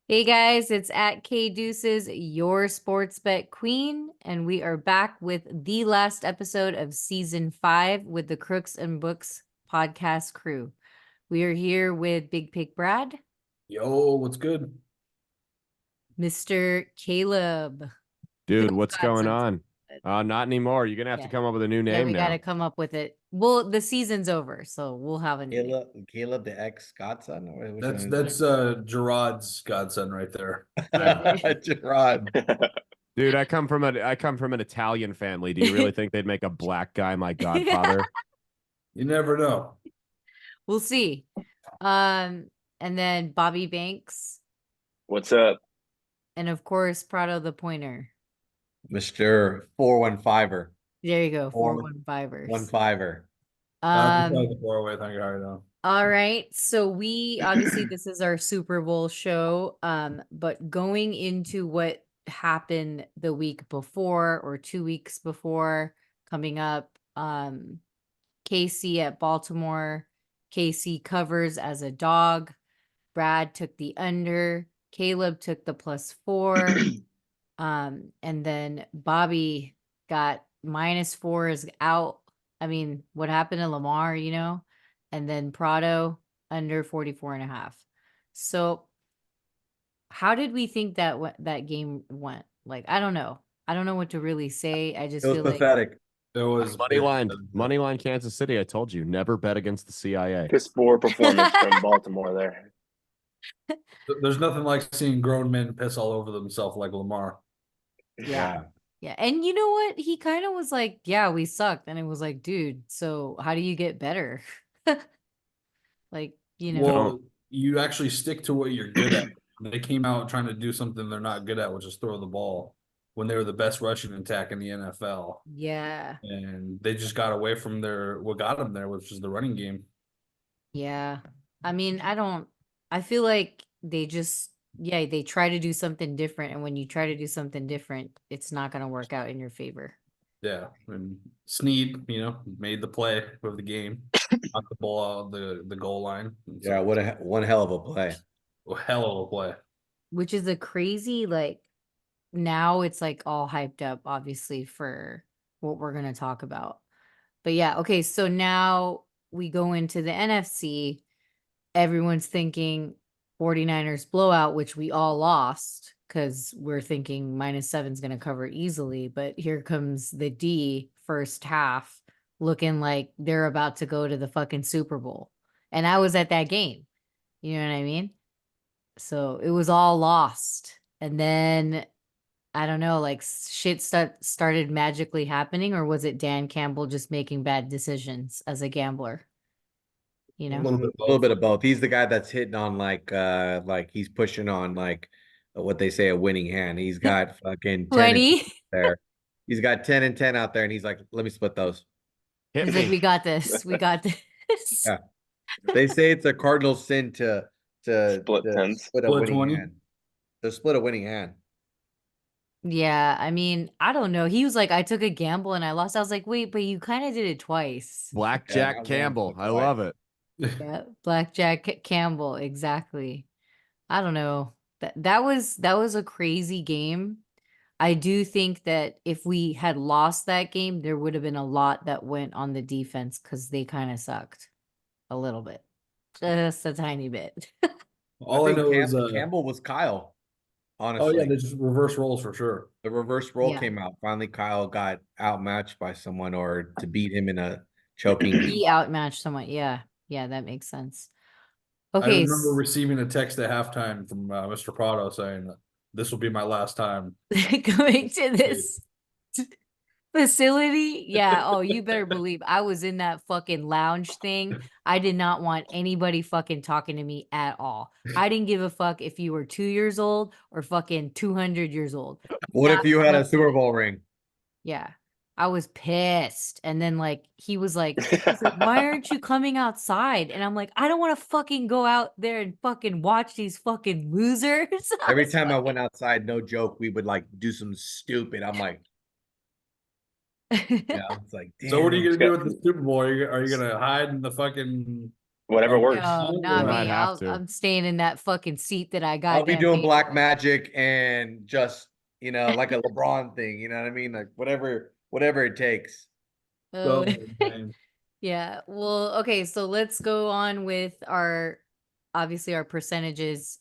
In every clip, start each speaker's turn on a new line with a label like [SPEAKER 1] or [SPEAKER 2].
[SPEAKER 1] Hey guys, it's at K Deuces, your sports bet queen, and we are back with the last episode of season 5 with the Crooks and Books podcast crew. We are here with Big Pig Brad,
[SPEAKER 2] Yo, what's good?
[SPEAKER 1] Mr. Caleb.
[SPEAKER 3] Dude, what's
[SPEAKER 1] God,
[SPEAKER 3] going
[SPEAKER 1] some-
[SPEAKER 3] on? Not anymore. You're gonna have to
[SPEAKER 1] Yeah.
[SPEAKER 3] come up with a new
[SPEAKER 1] Yeah,
[SPEAKER 3] name
[SPEAKER 1] we got to
[SPEAKER 3] now.
[SPEAKER 1] come up with it. Well, the season's over, so we'll have a new name.
[SPEAKER 4] Caleb, the ex godson. Or which
[SPEAKER 2] That's
[SPEAKER 4] one
[SPEAKER 2] that's Gerard's godson right there.
[SPEAKER 1] Yeah,
[SPEAKER 4] is it? Gerard.
[SPEAKER 3] Dude, I come from an Italian family. Do you really think they'd make a black guy my godfather?
[SPEAKER 2] You never know.
[SPEAKER 1] We'll see. And then Bobby Banks,
[SPEAKER 5] What's up?
[SPEAKER 1] and of course, Prado the Pointer.
[SPEAKER 4] Mr. 415er.
[SPEAKER 1] There you go,
[SPEAKER 4] Four-
[SPEAKER 1] 415ers.
[SPEAKER 4] 15er.
[SPEAKER 2] The four-way thing, I know.
[SPEAKER 1] All right. So we obviously this is our Super Bowl show. But going into what happened the week before or 2 weeks before coming up, KC at Baltimore. KC covers as a dog. Brad took the under. Caleb took the +4. And then Bobby got -4 is out. I mean, what happened to Lamar, and then Prado under 44.5. So how did we think that that game went? Like, I don't know. I don't know what to really say. I just
[SPEAKER 4] It was
[SPEAKER 1] feel like
[SPEAKER 4] pathetic.
[SPEAKER 2] It was
[SPEAKER 3] Money line Kansas City. I told you, never bet against the CIA.
[SPEAKER 5] Piss poor performance from Baltimore there.
[SPEAKER 2] There's nothing like seeing grown men piss all over themselves like Lamar.
[SPEAKER 1] Yeah. And you know what? He kind of was like, yeah, we sucked. And it was like, dude, so how do you get better? Like,
[SPEAKER 2] Well, you actually stick to what you're good at. They came out trying to do something they're not good at, which is throw the ball when they were the best rushing attack in the NFL.
[SPEAKER 1] yeah.
[SPEAKER 2] And they just got away from what got them there, which is the running game.
[SPEAKER 1] Yeah. I mean, I feel like they try to do something different. And when you try to do something different, it's not going to work out in your favor.
[SPEAKER 2] Yeah. And Snead, made the play of the game, knocked the ball out of the goal line.
[SPEAKER 4] Yeah, one hell of a play.
[SPEAKER 2] Hell of a play.
[SPEAKER 1] Which is a crazy, like, now it's like all hyped up, obviously, for what we're going to talk about. But yeah, okay. So now we go into the NFC. Everyone's thinking 49ers blowout, which we all lost because we're thinking -7 is going to cover easily. But here comes the D first half looking like they're about to go to the fucking Super Bowl. And I was at that game. You know what I mean? So it was all lost. And then I don't know, like shit started magically happening, or was it Dan Campbell just making bad decisions as a gambler?
[SPEAKER 4] A little bit of both. He's the guy that's hitting on like he's pushing on like what they say a winning hand. He's got fucking 10
[SPEAKER 1] 20.
[SPEAKER 4] there. He's got 10 and 10 out there, and he's like, let me split those.
[SPEAKER 1] He's like, we got this. We got this.
[SPEAKER 4] Yeah. They say it's a cardinal sin to
[SPEAKER 5] Split tens.
[SPEAKER 4] split a
[SPEAKER 2] Split
[SPEAKER 4] winning
[SPEAKER 2] 20.
[SPEAKER 4] hand. To split a winning hand.
[SPEAKER 1] Yeah, I mean, I don't know. He was like, I took a gamble and I lost. I was like, wait, but you kind of did it twice.
[SPEAKER 3] Blackjack
[SPEAKER 4] Yeah,
[SPEAKER 3] Campbell. I love it.
[SPEAKER 1] Yeah, Blackjack Campbell, exactly. I don't know. That was a crazy game. I do think that if we had lost that game, there would have been a lot that went on the defense because they kind of sucked a little bit, just a tiny bit.
[SPEAKER 2] All I know is
[SPEAKER 4] Campbell was Kyle.
[SPEAKER 2] oh
[SPEAKER 4] Honestly,
[SPEAKER 2] yeah, they just reverse roles for sure.
[SPEAKER 4] the reverse role
[SPEAKER 1] Yeah.
[SPEAKER 4] came out. Finally, Kyle got outmatched by someone or to beat him in a choking.
[SPEAKER 1] He outmatched someone. Yeah, that makes sense.
[SPEAKER 2] I
[SPEAKER 1] Okay,
[SPEAKER 2] remember receiving a text at halftime from Mr. Prado saying that this will be my last time.
[SPEAKER 1] going to this facility. Yeah. Oh, you better believe I was in that fucking lounge thing. I did not want anybody fucking talking to me at all. I didn't give a fuck if you were 2 years old or fucking 200 years old.
[SPEAKER 4] What if
[SPEAKER 1] Not
[SPEAKER 4] you had a
[SPEAKER 1] fucking-
[SPEAKER 4] Super Bowl ring?
[SPEAKER 1] Yeah. I was pissed. And then like he was like, why aren't you coming outside? And I'm like, I don't want to fucking go out there and fucking watch these fucking losers.
[SPEAKER 4] Every time I went outside, no joke, we would like do some stupid. I'm like, yeah, it's like,
[SPEAKER 2] So what are you
[SPEAKER 4] damn.
[SPEAKER 2] gonna do with the Super Bowl? Are you gonna hide in the fucking
[SPEAKER 5] Whatever works.
[SPEAKER 1] No,
[SPEAKER 2] You
[SPEAKER 1] not
[SPEAKER 3] might
[SPEAKER 1] me.
[SPEAKER 3] have to.
[SPEAKER 1] I'm staying in that fucking seat that I got.
[SPEAKER 4] I'll be doing black magic and just, like a LeBron thing. You know what I mean? Like whatever it takes.
[SPEAKER 1] Oh.
[SPEAKER 2] man.
[SPEAKER 1] Yeah. Well, okay, so let's go on with our obviously our percentages.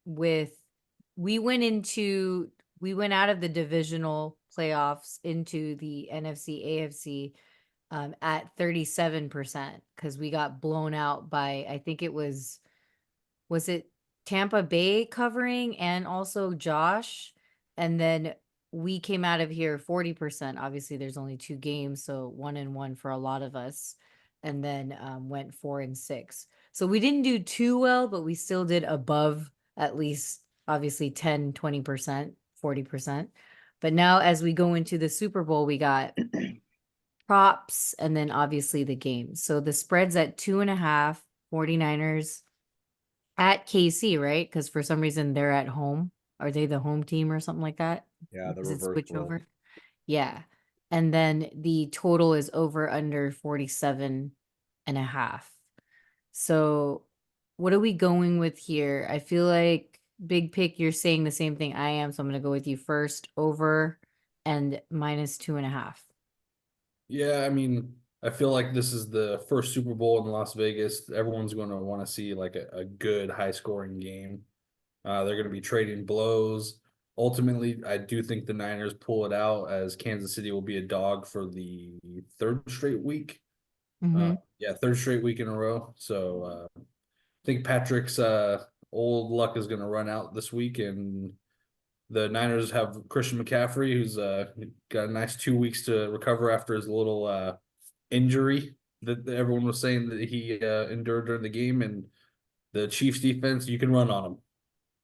[SPEAKER 1] We went out of the divisional playoffs into the NFC, AFC at 37% because we got blown out by I think it was it Tampa Bay covering and also Josh, and then we came out of here 40%. Obviously, there's only 2 games, so 1-1 for a lot of us, and then went 4-6. So we didn't do too well, but we still did above at least obviously 10, 20%, 40%. But now as we go into the Super Bowl, we got props and then obviously the games. So the spread's at 2.5, 49ers at KC, right? Because for some reason they're at home. Are they the home team or something like that?
[SPEAKER 4] Yeah, the
[SPEAKER 1] Does it
[SPEAKER 4] reverse
[SPEAKER 1] switch
[SPEAKER 4] role.
[SPEAKER 1] over? Yeah. And then the total is over under 47.5. So what are we going with here? I feel like big pick, you're saying the same thing I am. So I'm going to go with you first, over and -2.5.
[SPEAKER 2] Yeah, I mean, I feel like this is the first Super Bowl in Las Vegas. Everyone's going to want to see like a good high scoring game. They're going to be trading blows. Ultimately, I do think the Niners pull it out as Kansas City will be a dog for the 3rd straight week.
[SPEAKER 1] Mhm.
[SPEAKER 2] Yeah, 3rd straight week in a row. So I think Patrick's old luck is going to run out this week, and the Niners have Christian McCaffrey, who's got a nice 2 weeks to recover after his little injury that everyone was saying that he endured during the game. And the Chiefs defense, you can run on them,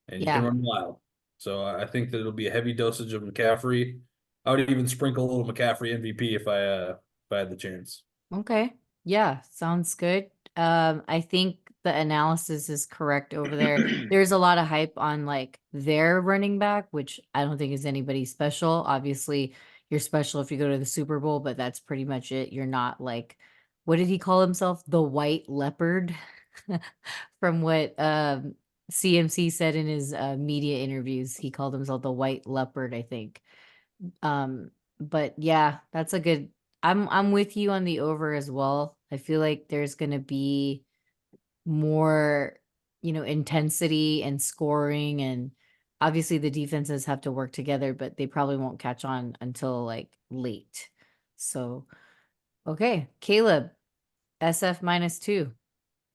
[SPEAKER 2] and you
[SPEAKER 1] Yeah.
[SPEAKER 2] can run wild. So I think that it'll be a heavy dosage of McCaffrey. I would even sprinkle a little McCaffrey MVP if I had the chance.
[SPEAKER 1] Okay. Yeah, sounds good. I think the analysis is correct over there. There's a lot of hype on like their running back, which I don't think is anybody special. Obviously, you're special if you go to the Super Bowl, but that's pretty much it. You're not like, what did he call himself? The white leopard from what CMC said in his media interviews. He called himself the white leopard, I think. But yeah, that's a good. I'm with you on the over as well. I feel like there's gonna be more, intensity and scoring, and obviously the defenses have to work together, but they probably won't catch on until like late. So, okay, Caleb, SF -2.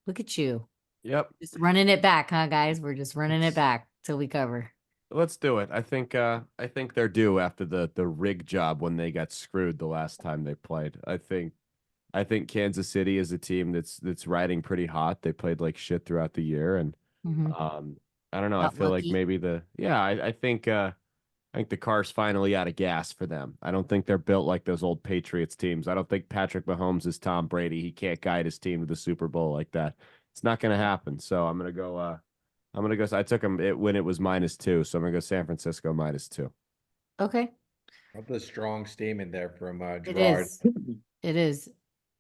[SPEAKER 1] Look at you,
[SPEAKER 3] Yep.
[SPEAKER 1] just running it back, huh, guys? We're just running it back till we cover.
[SPEAKER 3] Let's do it. I think they're due after the rig job when they got screwed the last time they played. I think Kansas City is a team that's riding pretty hot. They played like shit throughout the year, and I don't know.
[SPEAKER 1] Got
[SPEAKER 3] I feel
[SPEAKER 1] lucky.
[SPEAKER 3] like maybe I think the car's finally out of gas for them. I don't think they're built like those old Patriots teams. I don't think Patrick Mahomes is Tom Brady. He can't guide his team to the Super Bowl like that. It's not going to happen. So I'm gonna go. I took him when it was -2, so I'm gonna go San Francisco -2.
[SPEAKER 1] Okay,
[SPEAKER 4] That's a strong statement there from
[SPEAKER 1] it
[SPEAKER 4] Gerard.
[SPEAKER 1] is. It is.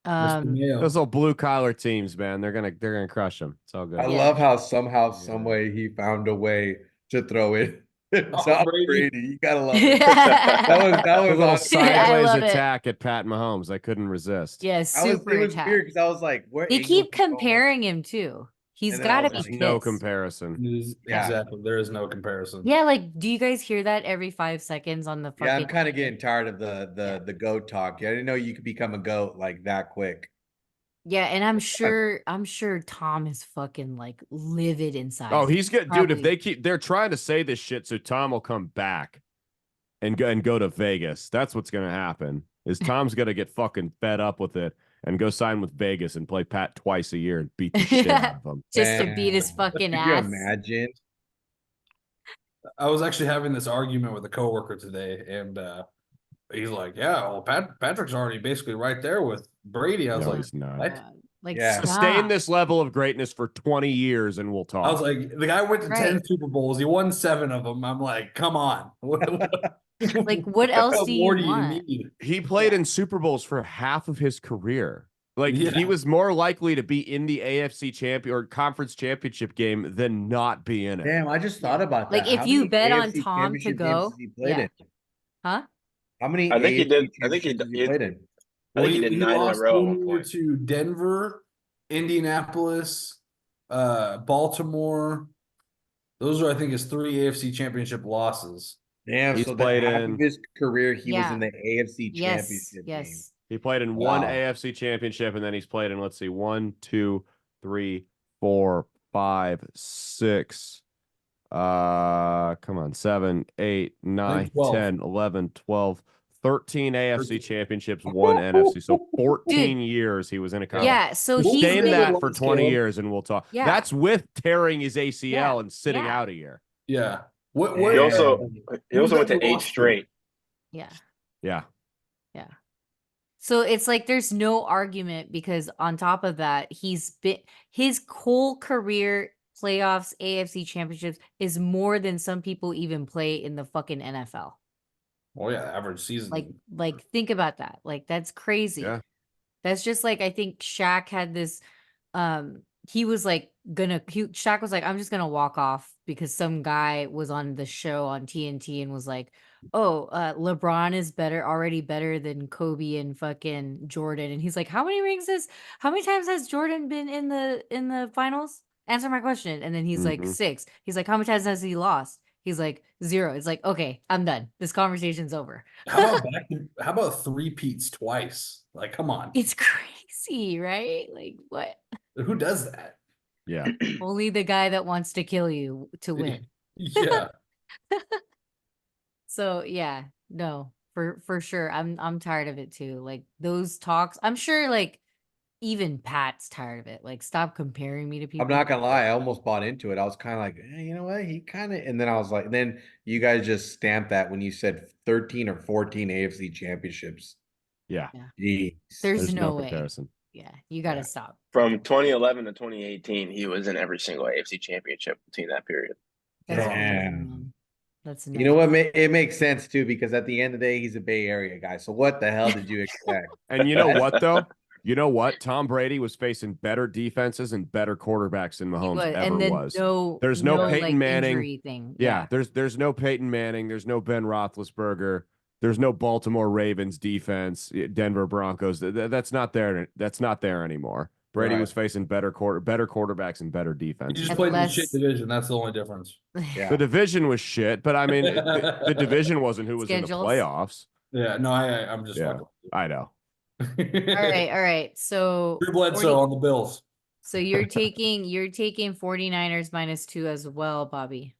[SPEAKER 2] Mr. Mayo.
[SPEAKER 3] Those little blue collar teams, man, they're gonna crush them. It's all good.
[SPEAKER 4] I
[SPEAKER 1] Yeah.
[SPEAKER 4] love how somehow, some way he found a way to throw it. Tom Brady, you gotta love it. That
[SPEAKER 3] A
[SPEAKER 4] was
[SPEAKER 3] little
[SPEAKER 4] awesome.
[SPEAKER 1] I
[SPEAKER 3] sideways
[SPEAKER 1] love it.
[SPEAKER 3] attack at Pat Mahomes. I couldn't resist.
[SPEAKER 1] Yeah,
[SPEAKER 4] It
[SPEAKER 1] super
[SPEAKER 4] was
[SPEAKER 1] attack.
[SPEAKER 4] weird because I was like, where
[SPEAKER 1] They keep comparing him too. He's
[SPEAKER 4] And then I
[SPEAKER 1] got to
[SPEAKER 4] was
[SPEAKER 1] be
[SPEAKER 3] There's
[SPEAKER 4] like,
[SPEAKER 3] no
[SPEAKER 1] pissed.
[SPEAKER 3] comparison.
[SPEAKER 4] Yeah.
[SPEAKER 2] Exactly. There is no comparison.
[SPEAKER 1] Yeah, like, do you guys hear that every 5 seconds on the fucking?
[SPEAKER 4] Yeah, I'm kind of getting tired of the goat talk. I didn't know you could become a goat like that quick.
[SPEAKER 1] Yeah, and I'm sure Tom is fucking like livid inside.
[SPEAKER 3] Oh, he's good, dude. If
[SPEAKER 1] Probably.
[SPEAKER 3] they're trying to say this shit, so Tom will come back and go to Vegas. That's what's gonna happen. Is Tom's gonna get fucking fed up with it and go sign with Vegas and play Pat twice a year and beat the shit out of him.
[SPEAKER 1] Just to beat his fucking
[SPEAKER 4] Could you
[SPEAKER 1] ass.
[SPEAKER 4] imagine?
[SPEAKER 2] I was actually having this argument with a coworker today, and he's like, "Yeah, well, Patrick's already basically right there with Brady." I was
[SPEAKER 3] No,
[SPEAKER 2] like,
[SPEAKER 3] he's not.
[SPEAKER 2] "What?"
[SPEAKER 1] Like,
[SPEAKER 4] Yeah.
[SPEAKER 3] Sustain
[SPEAKER 1] stop.
[SPEAKER 3] this level of greatness for 20 years and we'll talk.
[SPEAKER 2] I was like, "The guy went to 10
[SPEAKER 1] Right.
[SPEAKER 2] Super Bowls. He won 7 of them." I'm like, "Come on,
[SPEAKER 1] Like, what else do you
[SPEAKER 2] more do you
[SPEAKER 1] want?
[SPEAKER 2] need?"
[SPEAKER 3] He played
[SPEAKER 1] Yeah.
[SPEAKER 3] in Super Bowls for half of his career. Like
[SPEAKER 2] Yeah.
[SPEAKER 3] he was more likely to be in the AFC champion or conference championship game than not be in it.
[SPEAKER 4] Damn, I just thought about that.
[SPEAKER 1] Like, if
[SPEAKER 4] How
[SPEAKER 1] you
[SPEAKER 4] many
[SPEAKER 1] bet on
[SPEAKER 4] AFC
[SPEAKER 1] Tom to
[SPEAKER 4] championship games
[SPEAKER 1] go,
[SPEAKER 4] has he played in?
[SPEAKER 1] huh?
[SPEAKER 4] How many
[SPEAKER 5] I think he
[SPEAKER 4] AFC
[SPEAKER 5] did. I think
[SPEAKER 4] championships has he played in?
[SPEAKER 5] I think he did 9 in a
[SPEAKER 2] lost
[SPEAKER 5] row at one
[SPEAKER 2] one year
[SPEAKER 5] point.
[SPEAKER 2] to Denver, Indianapolis, Baltimore. Those are, I think, his 3 AFC championship losses.
[SPEAKER 4] Damn,
[SPEAKER 3] He's
[SPEAKER 4] so
[SPEAKER 3] played
[SPEAKER 4] half
[SPEAKER 3] in-
[SPEAKER 4] of his career he was
[SPEAKER 1] Yeah.
[SPEAKER 4] in the AFC
[SPEAKER 1] Yes,
[SPEAKER 4] championship game.
[SPEAKER 1] yes.
[SPEAKER 3] He played in one
[SPEAKER 4] Wow.
[SPEAKER 3] AFC championship, and then he's played in, let's see, 1, 2, 3, 4, 5, 6. Come on, 7, 8, 9,
[SPEAKER 2] 12.
[SPEAKER 3] 10, 11, 12, 13 AFC championships, 1 NFC. So 14 years he was in a conference.
[SPEAKER 1] Yeah, so
[SPEAKER 2] What was
[SPEAKER 1] he's
[SPEAKER 2] the
[SPEAKER 3] Game
[SPEAKER 2] name
[SPEAKER 1] been,
[SPEAKER 2] of
[SPEAKER 3] that
[SPEAKER 2] the
[SPEAKER 3] for
[SPEAKER 2] last
[SPEAKER 3] 20
[SPEAKER 2] Caleb?
[SPEAKER 3] years, and we'll talk.
[SPEAKER 1] Yeah.
[SPEAKER 3] That's with tearing his ACL and sitting
[SPEAKER 1] Yeah.
[SPEAKER 3] out a year.
[SPEAKER 2] Yeah. What?
[SPEAKER 4] He
[SPEAKER 5] He also
[SPEAKER 2] who was
[SPEAKER 5] went
[SPEAKER 2] that
[SPEAKER 5] to
[SPEAKER 2] he
[SPEAKER 5] 8
[SPEAKER 2] lost to?
[SPEAKER 5] straight.
[SPEAKER 1] yeah.
[SPEAKER 3] Yeah.
[SPEAKER 1] So it's like there's no argument because on top of that, he's been his whole career playoffs, AFC championships is more than some people even play in the fucking NFL.
[SPEAKER 2] Oh yeah, average season.
[SPEAKER 1] Like think about that. Like that's crazy.
[SPEAKER 3] Yeah.
[SPEAKER 1] That's just like I think Shaq had this he was like Shaq was like, I'm just gonna walk off because some guy was on the show on TNT and was like, oh, LeBron is already better than Kobe and fucking Jordan. And he's like, how many times has Jordan been in the finals? Answer my question. And then he's like,
[SPEAKER 3] Mhm.
[SPEAKER 1] 6. He's like, how many times has he lost? He's like, 0. It's like, okay, I'm done. This conversation's over.
[SPEAKER 2] How about 3 peats twice? Like, come on.
[SPEAKER 1] It's crazy, right? Like what?
[SPEAKER 2] Who does that?
[SPEAKER 3] Yeah.
[SPEAKER 1] Only the guy that wants to kill you to win.
[SPEAKER 2] Yeah.
[SPEAKER 1] So yeah, no, for sure. I'm tired of it too. Like those talks, I'm sure like even Pat's tired of it. Like stop comparing me to people.
[SPEAKER 4] I'm not gonna lie, I almost bought into it. I was kind of like, you know what? He kind of, and then I was like, then you guys just stamped that when you said 13 or 14 AFC championships.
[SPEAKER 3] Yeah.
[SPEAKER 4] Jeez.
[SPEAKER 1] There's no way.
[SPEAKER 3] comparison.
[SPEAKER 1] Yeah, you got to
[SPEAKER 4] Yeah.
[SPEAKER 1] stop.
[SPEAKER 5] From 2011 to 2018, he was in every single AFC championship between that period.
[SPEAKER 1] That's
[SPEAKER 4] Damn.
[SPEAKER 1] amazing, man. That's
[SPEAKER 4] You know what? It makes sense too, because at the end of the day, he's a Bay Area guy. So what the hell did you expect?
[SPEAKER 3] And you know what, though? You know what? Tom Brady was facing better defenses and better quarterbacks than Mahomes ever
[SPEAKER 1] and then
[SPEAKER 3] was.
[SPEAKER 1] There's
[SPEAKER 3] no Peyton
[SPEAKER 1] like,
[SPEAKER 3] Manning
[SPEAKER 1] injury thing.
[SPEAKER 3] Yeah, there's no Peyton Manning. There's no Ben Roethlisberger. There's no Baltimore Ravens defense, Denver Broncos. That's not there. That's not there anymore. Brady
[SPEAKER 4] Right.
[SPEAKER 3] was facing better quarterbacks and better defense.
[SPEAKER 2] He just
[SPEAKER 1] And
[SPEAKER 2] played in the
[SPEAKER 1] less-
[SPEAKER 2] shit division. That's the only difference.
[SPEAKER 4] Yeah.
[SPEAKER 3] The division was shit, but I mean, the division wasn't who was in the
[SPEAKER 1] Schedules.
[SPEAKER 2] Yeah,
[SPEAKER 3] playoffs.
[SPEAKER 2] no, I'm just
[SPEAKER 3] Yeah.
[SPEAKER 2] fucking.
[SPEAKER 3] I know.
[SPEAKER 1] All right. So
[SPEAKER 2] Drew Bledsoe
[SPEAKER 1] 40
[SPEAKER 2] on the Bills.
[SPEAKER 1] So you're taking 49ers -2 as well, Bobby.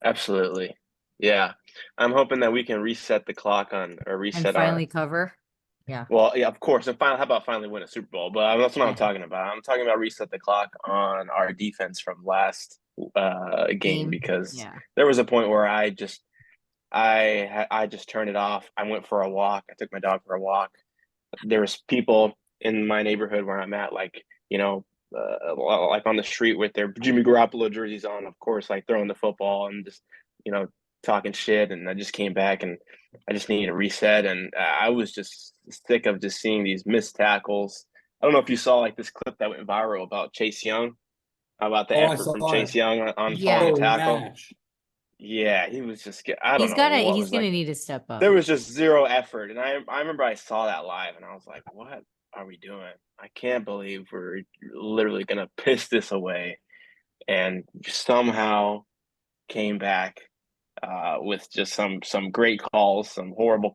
[SPEAKER 5] Absolutely. Yeah. I'm hoping that we can reset the clock
[SPEAKER 1] And
[SPEAKER 5] reset
[SPEAKER 1] finally cover. Yeah.
[SPEAKER 5] Well, yeah, of course. And how about finally win a Super Bowl? But that's what I'm
[SPEAKER 1] Yeah.
[SPEAKER 5] talking about. I'm talking about reset the clock on our defense from last game because
[SPEAKER 1] Yeah.
[SPEAKER 5] there was a point where I just turned it off. I went for a walk. I took my dog for a walk. There was people in my neighborhood where I'm at, like, like on the street with their Jimmy Garoppolo jerseys on, of course, like throwing the football and just, talking shit. And I just came back and I just needed a reset. And I was just sick of just seeing these missed tackles. I don't know if you saw like this clip that went viral about Chase Young, about the effort from Chase Young on falling a tackle.
[SPEAKER 2] Nash.
[SPEAKER 5] Yeah, he was just. I don't
[SPEAKER 1] He's
[SPEAKER 5] know.
[SPEAKER 1] he's gonna need to step up.
[SPEAKER 5] There was just zero effort, and I remember I saw that live, and I was like, "What are we doing? I can't believe we're literally gonna piss this away," and somehow came back with just some great calls, some horrible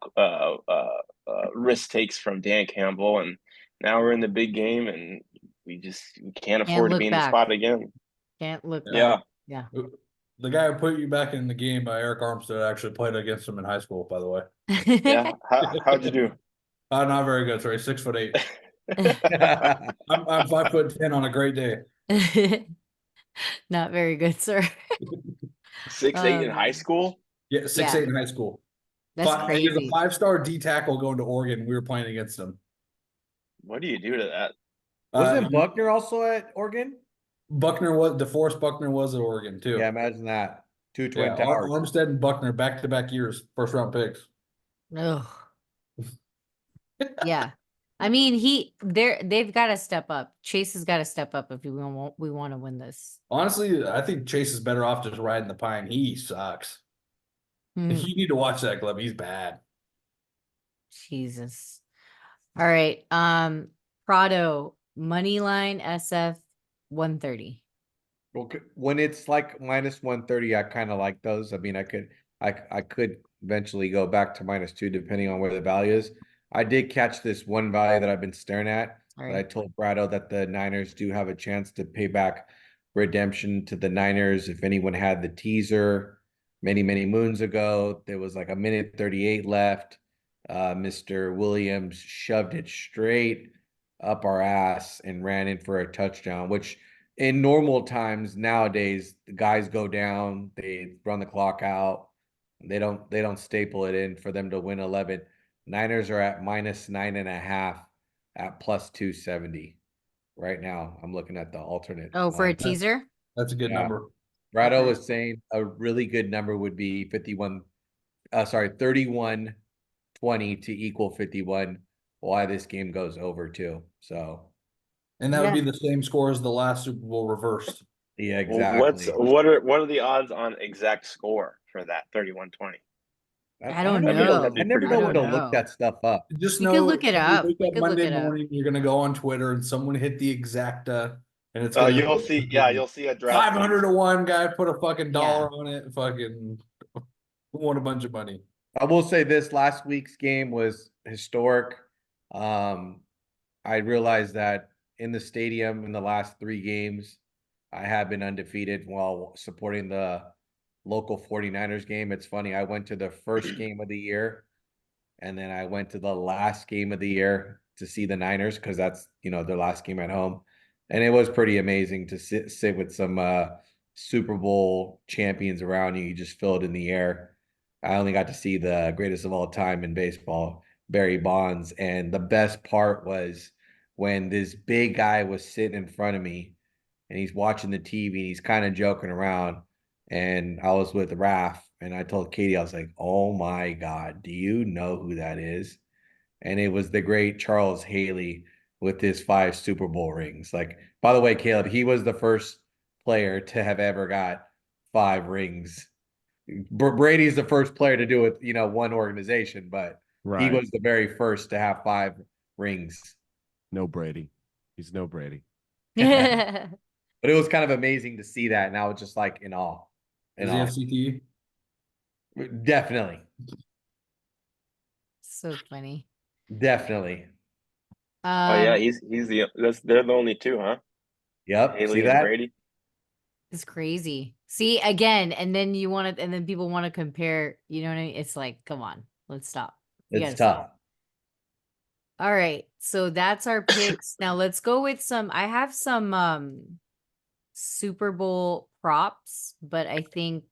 [SPEAKER 5] risk takes from Dan Campbell, and now we're in the big game, and we can't afford to be in the spot again.
[SPEAKER 1] Can't look
[SPEAKER 5] back.
[SPEAKER 1] Yeah.
[SPEAKER 2] The guy who put you back in the game, Eric Armstead, actually played against him in high school, by the way.
[SPEAKER 5] Yeah. How'd you do?
[SPEAKER 2] Not very good. Sorry, 6'8". I'm 5'10" on a great day.
[SPEAKER 1] Not very good, sir.
[SPEAKER 5] 6'8" in high school?
[SPEAKER 2] Yeah, 6'8" in high school.
[SPEAKER 1] That's crazy.
[SPEAKER 2] He was a 5-star D tackle going to Oregon. We were playing against him.
[SPEAKER 5] What do you do to that?
[SPEAKER 4] Wasn't Buckner also at Oregon?
[SPEAKER 2] DeForest Buckner was at Oregon too.
[SPEAKER 4] Yeah, imagine that. Two twin towers.
[SPEAKER 2] Armstead and Buckner back-to-back years, first-round picks.
[SPEAKER 1] Ugh. Yeah. I mean, they've got to step up. Chase has got to step up if we want to win this.
[SPEAKER 2] Honestly, I think Chase is better off just riding the pine. He sucks.
[SPEAKER 1] Hmm,
[SPEAKER 2] You need to watch that club. He's bad.
[SPEAKER 1] Jesus. All right. Prado money line SF 130.
[SPEAKER 4] Okay. When it's like minus 130, I kind of like those. I mean, I could eventually go back to -2 depending on where the value is. I did catch this one value that I've been staring at.
[SPEAKER 1] All
[SPEAKER 4] But I
[SPEAKER 1] right.
[SPEAKER 4] told Brado that the Niners do have a chance to pay back redemption to the Niners. If anyone had the teaser many, many moons ago, there was like a minute 38 left. Mr. Williams shoved it straight up our ass and ran in for a touchdown, which in normal times nowadays, the guys go down, they run the clock out, they don't staple it in for them to win 11. Niners are at -9.5 at +270 right now. I'm looking at the alternate.
[SPEAKER 1] Oh, for a teaser?
[SPEAKER 2] That's a good
[SPEAKER 4] Yeah.
[SPEAKER 2] number.
[SPEAKER 4] Brado
[SPEAKER 1] Okay.
[SPEAKER 4] was saying a really good number would be 31-20 to equal 51. Why this game goes over too. So
[SPEAKER 2] And that would
[SPEAKER 1] Yeah.
[SPEAKER 2] be the same score as the last Super Bowl reversed.
[SPEAKER 4] yeah,
[SPEAKER 5] Well,
[SPEAKER 4] exactly.
[SPEAKER 5] what are the odds on exact score for that 31-20?
[SPEAKER 1] I don't
[SPEAKER 5] That'd be-
[SPEAKER 1] know.
[SPEAKER 5] that'd be
[SPEAKER 4] I never
[SPEAKER 5] pretty
[SPEAKER 4] know
[SPEAKER 1] I
[SPEAKER 4] when
[SPEAKER 1] don't
[SPEAKER 4] to look
[SPEAKER 1] know.
[SPEAKER 4] that stuff up.
[SPEAKER 2] Just
[SPEAKER 1] We
[SPEAKER 2] know
[SPEAKER 1] could look it
[SPEAKER 2] when you
[SPEAKER 1] up.
[SPEAKER 2] wake
[SPEAKER 1] We
[SPEAKER 2] up
[SPEAKER 1] could look
[SPEAKER 2] Monday
[SPEAKER 1] it up.
[SPEAKER 2] morning, you're gonna go on Twitter and someone hit the exacta, and it's
[SPEAKER 5] Oh,
[SPEAKER 2] gonna
[SPEAKER 5] you'll see. Yeah, you'll see a draft.
[SPEAKER 2] 500 to 1 guy put a fucking
[SPEAKER 1] Yeah.
[SPEAKER 2] dollar on it, fucking won a bunch of money.
[SPEAKER 4] I will say this last week's game was historic. I realized that in the stadium in the last 3 games, I have been undefeated while supporting the local 49ers game. It's funny, I went to the first game of the year and then I went to the last game of the year to see the Niners because that's their last game at home. And it was pretty amazing to sit with some Super Bowl champions around you. You just feel it in the air. I only got to see the greatest of all time in baseball, Barry Bonds. And the best part was when this big guy was sitting in front of me and he's watching the TV and he's kind of joking around. And I was with Raph and I told Katie, I was like, oh my God, do you know who that is? And it was the great Charles Haley with his 5 Super Bowl rings. Like, by the way, Caleb, he was the first player to have ever got 5 rings. Brady's the first player to do it, one organization, but he was the very first to have 5 rings.
[SPEAKER 3] No Brady. He's no Brady.
[SPEAKER 4] But it was kind of amazing to see that, and I was just like in awe.
[SPEAKER 2] Is he FCT?
[SPEAKER 4] Definitely.
[SPEAKER 1] So funny.
[SPEAKER 4] Definitely.
[SPEAKER 5] Oh yeah, they're the only two, huh?
[SPEAKER 4] Yep.
[SPEAKER 5] Haley
[SPEAKER 4] See
[SPEAKER 5] and
[SPEAKER 4] that?
[SPEAKER 5] Brady.
[SPEAKER 1] It's crazy. See, again, and then and then people want to compare, you know what I mean? It's like, come on, let's stop. We
[SPEAKER 4] It's
[SPEAKER 1] gotta
[SPEAKER 4] tough.
[SPEAKER 1] stop. All right. So that's our picks. Now let's go with I have some Super Bowl props, but I think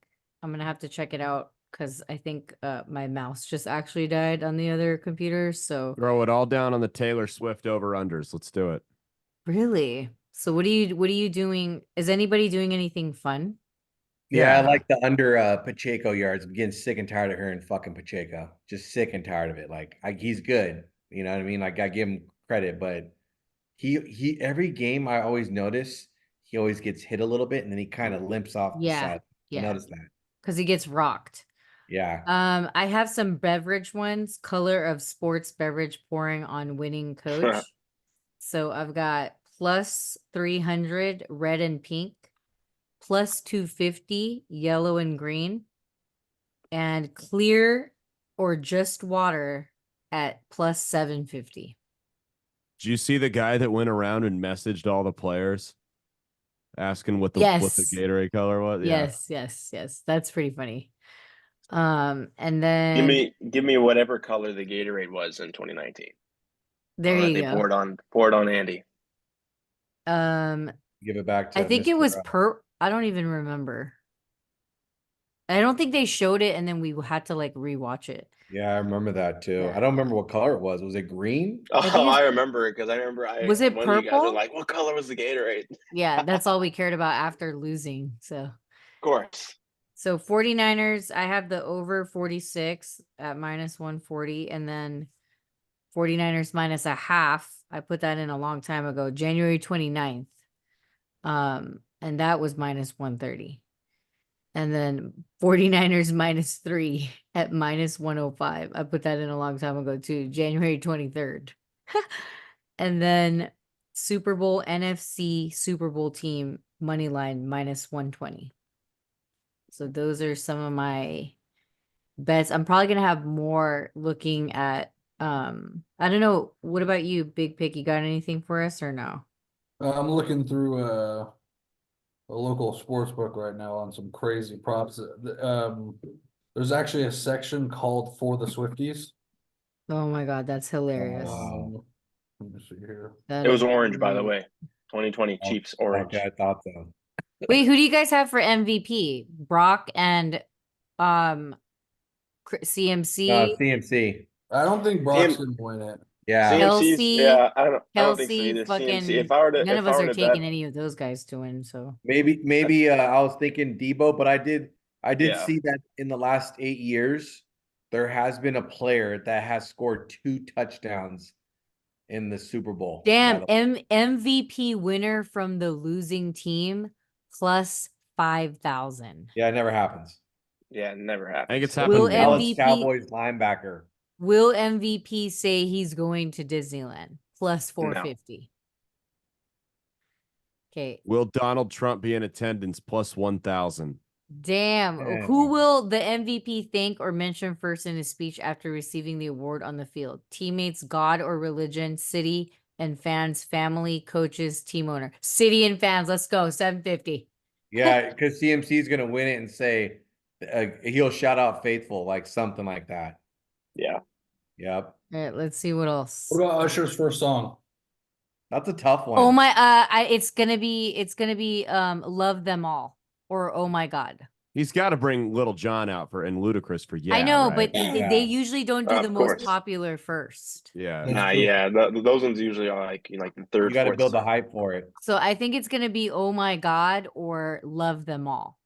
[SPEAKER 1] I'm gonna have to check it out because I think my mouse just actually died on the other computer. So
[SPEAKER 3] Throw it all down on the Taylor Swift over-unders. Let's do it.
[SPEAKER 1] really? So what are you doing? Is anybody doing anything fun?
[SPEAKER 4] Yeah, I like the under Pacheco yards. I'm getting sick and tired of hearing fucking Pacheco. Just sick and tired of it. Like he's good. You know what I mean? Like I give him credit, but he every game I always notice he always gets hit a little bit and then he kind of limps off the
[SPEAKER 1] Yeah.
[SPEAKER 4] side. I
[SPEAKER 1] Yeah.
[SPEAKER 4] noticed that.
[SPEAKER 1] Because he gets rocked.
[SPEAKER 4] Yeah.
[SPEAKER 1] I have some beverage ones. Color of sports beverage pouring on winning coach. So I've got plus 300 red and pink, plus 250 yellow and green, and clear or just water at plus 750.
[SPEAKER 3] Did you see the guy that went around and messaged all the players asking what the Gatorade color was?
[SPEAKER 1] Yes. That's pretty funny. And then
[SPEAKER 5] give me whatever color the Gatorade was in 2019.
[SPEAKER 1] There you
[SPEAKER 5] they
[SPEAKER 1] go.
[SPEAKER 5] poured on Andy.
[SPEAKER 4] Give it back to
[SPEAKER 1] I think it
[SPEAKER 4] Mr.
[SPEAKER 1] was I don't even remember. I don't think they showed it and then we had to like rewatch it.
[SPEAKER 4] Yeah, I remember that too.
[SPEAKER 1] Yeah.
[SPEAKER 4] I don't remember what color it was. Was it green?
[SPEAKER 5] Oh, I remember it because I remember
[SPEAKER 1] Was it
[SPEAKER 5] one of you guys were
[SPEAKER 1] purple?
[SPEAKER 5] like, what color was the Gatorade?
[SPEAKER 1] Yeah, that's all we cared about after losing. So
[SPEAKER 5] Of course.
[SPEAKER 1] So 49ers, I have the over 46 at minus 140, and then 49ers minus a half. I put that in a long time ago, January 29th. And that was minus 130. And then 49ers minus 3 at minus 105. I put that in a long time ago too, January 23rd. And then Super Bowl NFC Super Bowl team money line minus 120. So those are some of my bets. I'm probably gonna have more looking at I don't know. What about you, Big Pick? You got anything for us or no?
[SPEAKER 2] I'm looking through a local sports book right now on some crazy props. There's actually a section called For the Swifties.
[SPEAKER 1] Oh my god, that's hilarious.
[SPEAKER 4] Wow.
[SPEAKER 2] Let me see here.
[SPEAKER 1] That
[SPEAKER 5] It was
[SPEAKER 1] is
[SPEAKER 5] orange, by the
[SPEAKER 1] great.
[SPEAKER 5] way. 2020 Chiefs orange.
[SPEAKER 4] Okay, I thought so.
[SPEAKER 1] Wait, who do you guys have for MVP? Brock and CMC?
[SPEAKER 4] CMC.
[SPEAKER 2] I don't think Brock's gonna win it.
[SPEAKER 4] Yeah.
[SPEAKER 5] CMC's,
[SPEAKER 1] Kelsey,
[SPEAKER 5] yeah, I don't think so
[SPEAKER 1] Kelsey,
[SPEAKER 5] either.
[SPEAKER 1] fucking
[SPEAKER 5] CMC. If I were to,
[SPEAKER 1] none of
[SPEAKER 5] if I
[SPEAKER 1] us
[SPEAKER 5] were
[SPEAKER 1] are
[SPEAKER 5] to
[SPEAKER 1] taking
[SPEAKER 5] bet,
[SPEAKER 1] any of those guys to win. So
[SPEAKER 4] Maybe I was thinking Debo, but I did
[SPEAKER 5] Yeah.
[SPEAKER 4] see that in the last 8 years, there has been a player that has scored 2 touchdowns in the Super Bowl.
[SPEAKER 1] damn, MVP winner from the losing team plus 5,000.
[SPEAKER 4] Yeah, it never happens.
[SPEAKER 5] yeah, it never happens.
[SPEAKER 3] I think it's
[SPEAKER 1] Will
[SPEAKER 3] happened.
[SPEAKER 4] Dallas
[SPEAKER 1] MVP
[SPEAKER 4] Cowboys linebacker.
[SPEAKER 1] Will MVP say he's going to Disneyland plus 450? Okay.
[SPEAKER 3] Will Donald Trump be in attendance plus 1,000?
[SPEAKER 1] Damn.
[SPEAKER 4] Dang.
[SPEAKER 1] Who will the MVP thank or mention first in his speech after receiving the award on the field? Teammates, God or religion, city and fans, family, coaches, team owner. City and fans, let's go. 750.
[SPEAKER 4] Yeah, because CMC is gonna win it and say he'll shout out faithful, like something like that.
[SPEAKER 5] Yeah.
[SPEAKER 4] Yep.
[SPEAKER 1] All right, let's see what else.
[SPEAKER 2] What about Usher's first song?
[SPEAKER 4] That's a tough one.
[SPEAKER 1] Oh my it's gonna be Love Them All or Oh My God.
[SPEAKER 3] He's got to bring Little John out for and Ludacris for
[SPEAKER 1] I know,
[SPEAKER 3] right?
[SPEAKER 1] but they usually don't do
[SPEAKER 5] Of
[SPEAKER 1] the most
[SPEAKER 5] course.
[SPEAKER 1] popular first.
[SPEAKER 3] Yeah.
[SPEAKER 2] That's
[SPEAKER 5] Nah,
[SPEAKER 2] true.
[SPEAKER 5] yeah, those ones usually are like the third.
[SPEAKER 4] You got to
[SPEAKER 5] fourth
[SPEAKER 4] build the
[SPEAKER 5] song.
[SPEAKER 4] hype for it.
[SPEAKER 1] So I think it's gonna be Oh My God or Love Them All.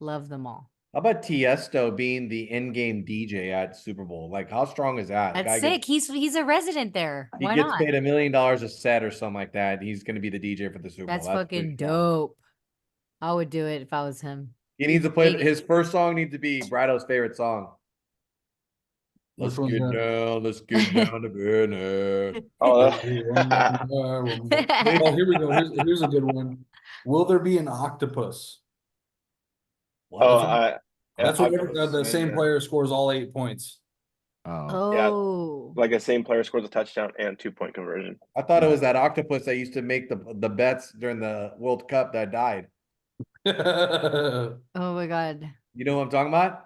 [SPEAKER 1] Love Them All.
[SPEAKER 4] How about Tiesto being the in-game DJ at Super Bowl? Like, how strong is that?
[SPEAKER 1] That's
[SPEAKER 4] Guy
[SPEAKER 1] sick. He's a resident there.
[SPEAKER 4] he
[SPEAKER 1] Why
[SPEAKER 4] gets
[SPEAKER 1] not?
[SPEAKER 4] paid $1 million a set or something like that. He's going to be the DJ for the Super
[SPEAKER 1] That's
[SPEAKER 4] Bowl.
[SPEAKER 1] fucking
[SPEAKER 4] pretty strong.
[SPEAKER 1] dope. I would do it if I was him.
[SPEAKER 4] He needs to play.
[SPEAKER 1] Maybe-
[SPEAKER 4] His first song needs to be Brado's favorite song.
[SPEAKER 2] Which
[SPEAKER 4] Let's
[SPEAKER 2] one's
[SPEAKER 4] get
[SPEAKER 2] that?
[SPEAKER 4] down. Let's get down to business.
[SPEAKER 5] Oh,
[SPEAKER 2] Oh, here we go. Here's a good one. Will there be an octopus?
[SPEAKER 4] What?
[SPEAKER 5] oh,
[SPEAKER 2] That's
[SPEAKER 5] I-
[SPEAKER 2] what the same player scores all 8 points.
[SPEAKER 3] Oh.
[SPEAKER 1] Oh.
[SPEAKER 5] like the same player scores a touchdown and 2-point conversion.
[SPEAKER 4] I thought it was that octopus that used to make the bets during the World Cup that died.
[SPEAKER 1] Oh my God.
[SPEAKER 4] You know what I'm talking about?